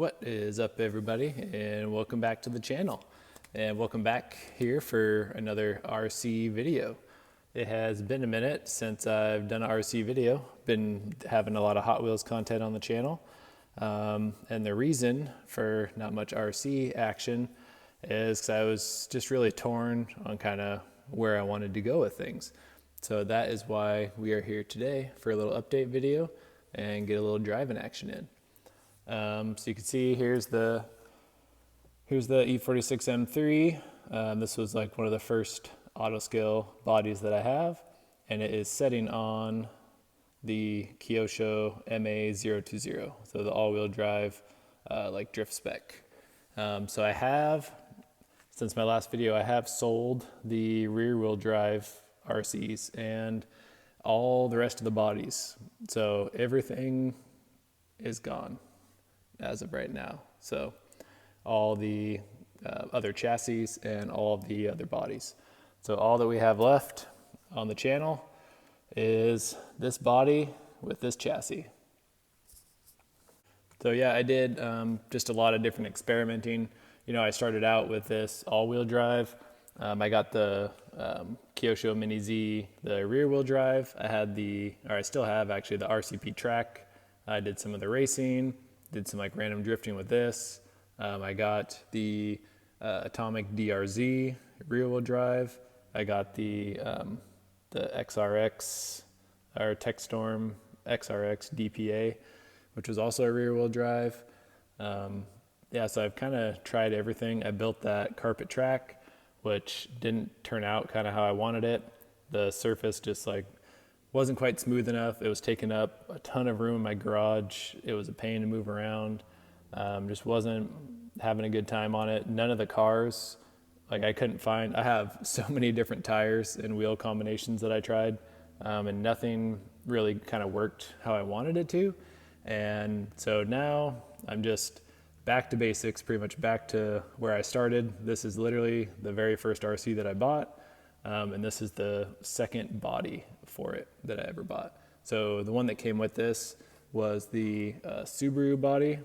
What is up, everybody, and welcome back to the channel, and welcome back here for another RC video. It has been a minute since I've done an RC video. Been having a lot of Hot Wheels content on the channel, and the reason for not much RC action is because I was just really torn on kind of where I wanted to go with things. So that is why we are here today for a little update video and get a little driving action in. So you can see here's the E46 M3. This was like one of the first auto scale bodies that I have, and it is setting on the Kyosho MA-020, so the all-wheel drive like drift spec. So I have, since my last video, I have sold the rear wheel drive RCs and all the rest of the bodies. So everything is gone as of right now. So all the other chassis and all of the other bodies. So all that we have left on the channel is this body with this chassis. So yeah, I did just a lot of different experimenting. You know, I started out with this all-wheel drive. I got the Kyosho Mini Z, the rear wheel drive. I had I still have actually the RCP track. I did some of the racing, did some like random drifting with this. I got the Atomic DRZ rear wheel drive. I got the XRX or TechStorm XRX DPA, which was also a rear wheel drive. Yeah, so I've kind of tried everything. I built that carpet track, which didn't turn out kind of how I wanted it. The surface just like wasn't quite smooth enough. It was taking up a ton of room in my garage. It was a pain to move around. Just wasn't having a good time on it. None of the cars, like I have so many different tires and wheel combinations that I tried, and nothing really kind of worked how I wanted it to. And so now I'm just back to basics, pretty much back to where I started. This is literally the very first RC that I bought. And this is the second body for it that I ever bought. So the one that came with this was the Subaru body,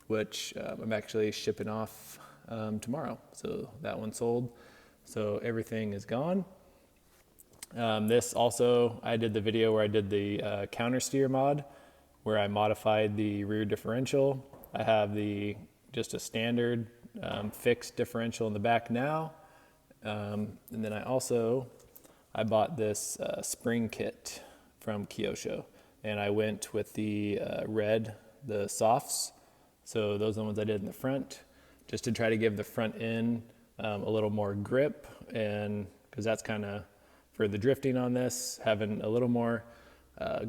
which I'm actually shipping off tomorrow. So that one sold. So everything is gone. This also, I did the video where I did the counter steer mod, where I modified the rear differential. I have just a standard fixed differential in the back now. And then I bought this spring kit from Kyosho, and I went with the red, the softs. So those are the ones I did in the front, just to try to give the front end a little more grip, and because that's kind of for the drifting on this, having a little more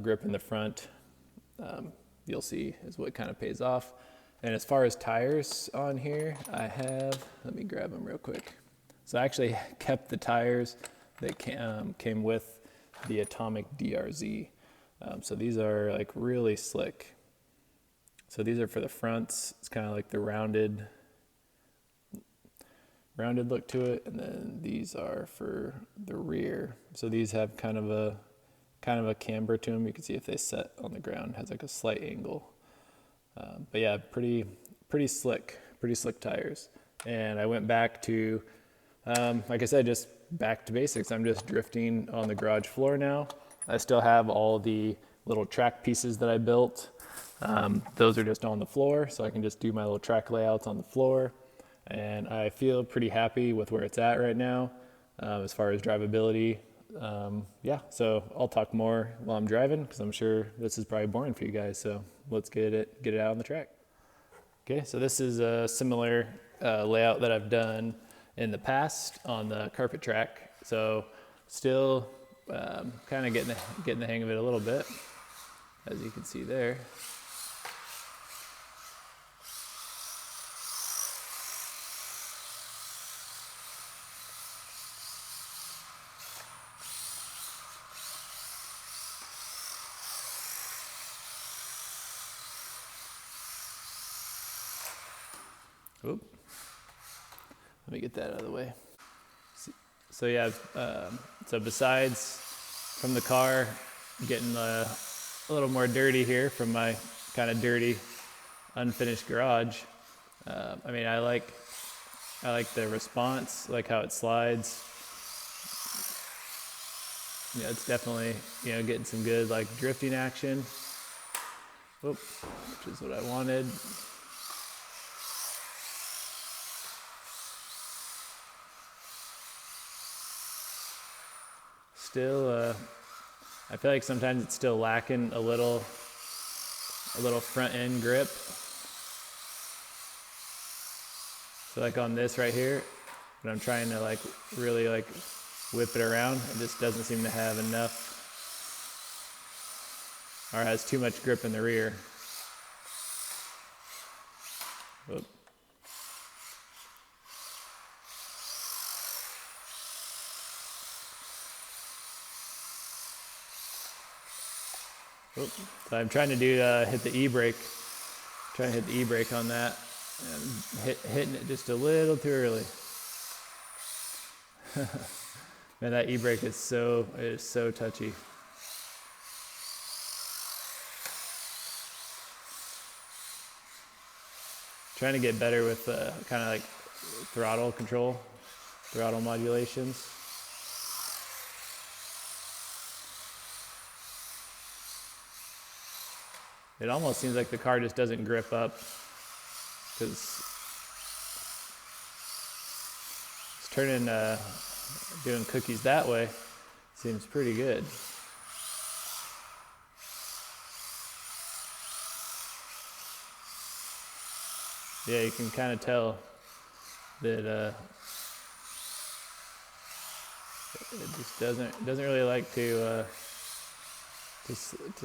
grip in the front, you'll see is what kind of pays off. And as far as tires on here, let me grab them real quick. So I actually kept the tires that came with the Atomic DRZ. So these are like really slick. So these are for the fronts. It's kind of like the rounded look to it. And then these are for the rear. So these have kind of a camber to them. You can see if they set on the ground, it has like a slight angle. But yeah, pretty slick tires. And I went back to, like I said, just back to basics. I'm just drifting on the garage floor now. I still have all the little track pieces that I built. Those are just on the floor, so I can just do my little track layouts on the floor. And I feel pretty happy with where it's at right now, as far as drivability. Yeah, so I'll talk more while I'm driving, because I'm sure this is probably boring for you guys. So let's get it out on the track. Okay, so this is a similar layout that I've done in the past on the carpet track. So still kind of getting the hang of it a little bit, as you can see there. Oop. Let me get that out of the way. So yeah, so besides from the car getting a little more dirty here from my kind of dirty unfinished garage. I mean, I like the response, like how it slides. Yeah, it's definitely, you know, getting some good like drifting action. Whoop, which is what I wanted. Still, I feel like sometimes it's still lacking a little front end grip. So like on this right here, when I'm trying to like really like whip it around, it just doesn't seem to have enough, or has too much grip in the rear. Whoop. So I'm trying to do hit the e-brake, trying to hit the e-brake on that, and hitting it just a little too early. Man, that e-brake is so touchy. Trying to get better with kind of like throttle control, throttle modulations. It almost seems like the car just doesn't grip up because it's turning, doing cookies that way. Seems pretty good. Yeah, you can kind of tell that it just doesn't really like to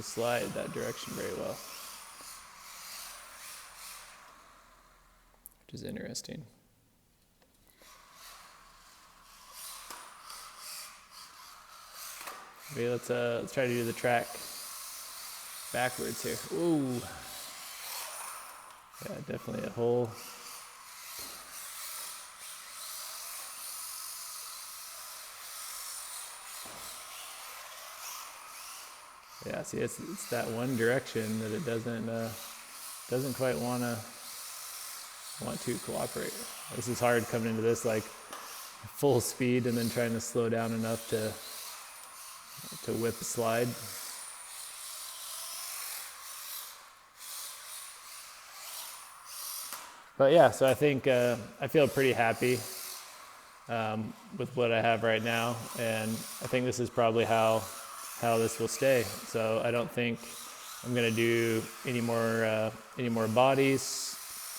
slide that direction very well, which is interesting. Maybe let's try to do the track backwards here. Ooh, yeah, definitely a hole. Yeah, see, it's that one direction that it doesn't quite want to cooperate. This is hard coming into this like full speed and then trying to slow down enough to whip a slide. But yeah, so I think I feel pretty happy with what I have right now, and I think this is probably how this will stay. So I don't think I'm gonna do any more bodies,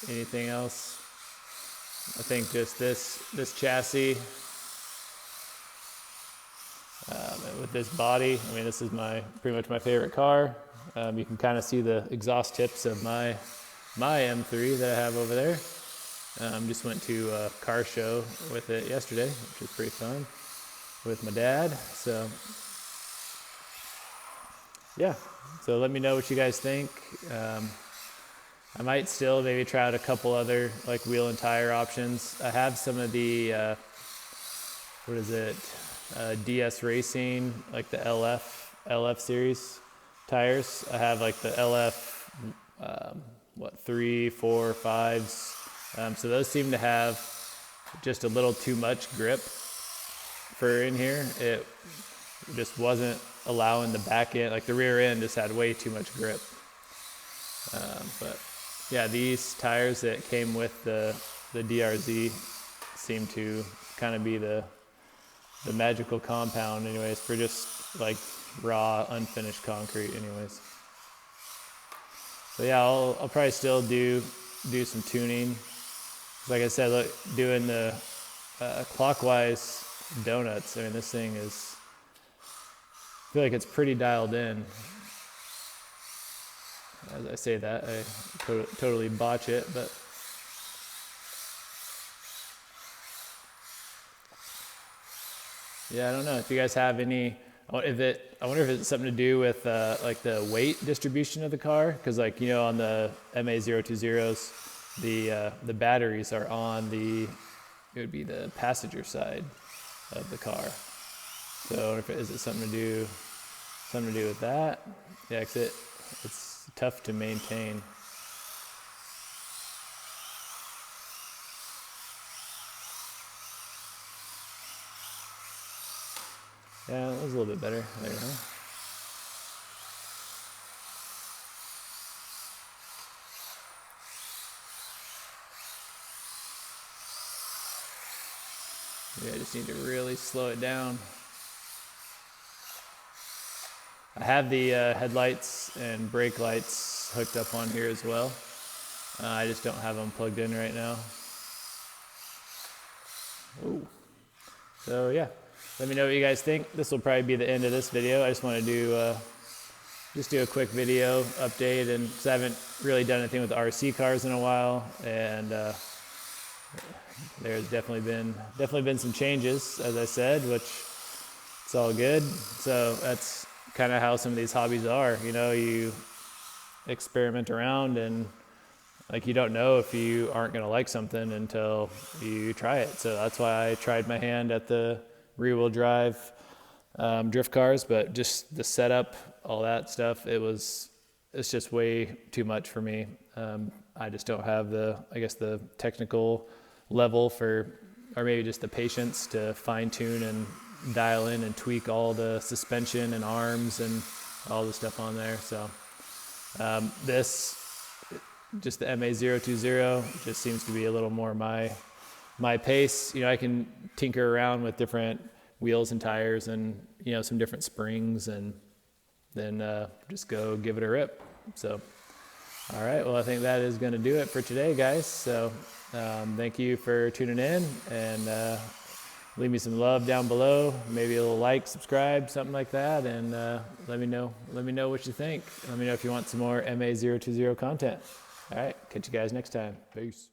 anything else. I think just this chassis with this body. I mean, this is pretty much my favorite car. You can kind of see the exhaust tips of my M3 that I have over there. Just went to a car show with it yesterday, which was pretty fun, with my dad. So yeah, so let me know what you guys think. I might still maybe try out a couple other like wheel and tire options. I have some of the DS Racing, like the LF series tires. I have like the LF 3, 4, 5s. So those seem to have just a little too much grip for in here. It just wasn't allowing the back end, like the rear end just had way too much grip. But yeah, these tires that came with the DRZ seem to kind of be the magical compound anyways for just like raw unfinished concrete anyways. So yeah, I'll probably still do some tuning. Like I said, look, doing the clockwise donuts, I mean, this thing is, I feel like it's pretty dialed in. As I say that, I totally botch it, but yeah, I don't know if you guys have any. I wonder if it's something to do with like the weight distribution of the car, because like, you know, on the MA-020s, the batteries are on it would be the passenger side of the car. So I wonder if is it something to do with that? Yeah, 'cause it's tough to maintain. Yeah, that was a little bit better. There, huh? Maybe I just need to really slow it down. I have the headlights and brake lights hooked up on here as well. I just don't have them plugged in right now. Ooh. So yeah, let me know what you guys think. This will probably be the end of this video. I just want to do a quick video update, and because I haven't really done anything with the RC cars in a while, and there's definitely been some changes, as I said, which it's all good. So that's kind of how some of these hobbies are. You know, you experiment around, and like you don't know if you aren't going to like something until you try it. So that's why I tried my hand at the rear-wheel drive drift cars, but just the setup, all that stuff, it's just way too much for me. I just don't have the technical level or maybe just the patience to fine tune and dial in and tweak all the suspension and arms and all the stuff on there. So just the MA-020 just seems to be a little more my pace. You know, I can tinker around with different wheels and tires and, you know, some different springs, and then just go give it a rip. So, all right, well, I think that is going to do it for today, guys. So thank you for tuning in, and leave me some love down below, maybe a little like, subscribe, something like that, and let me know what you think. Let me know if you want some more MA-020 content. All right, catch you guys next time. Peace.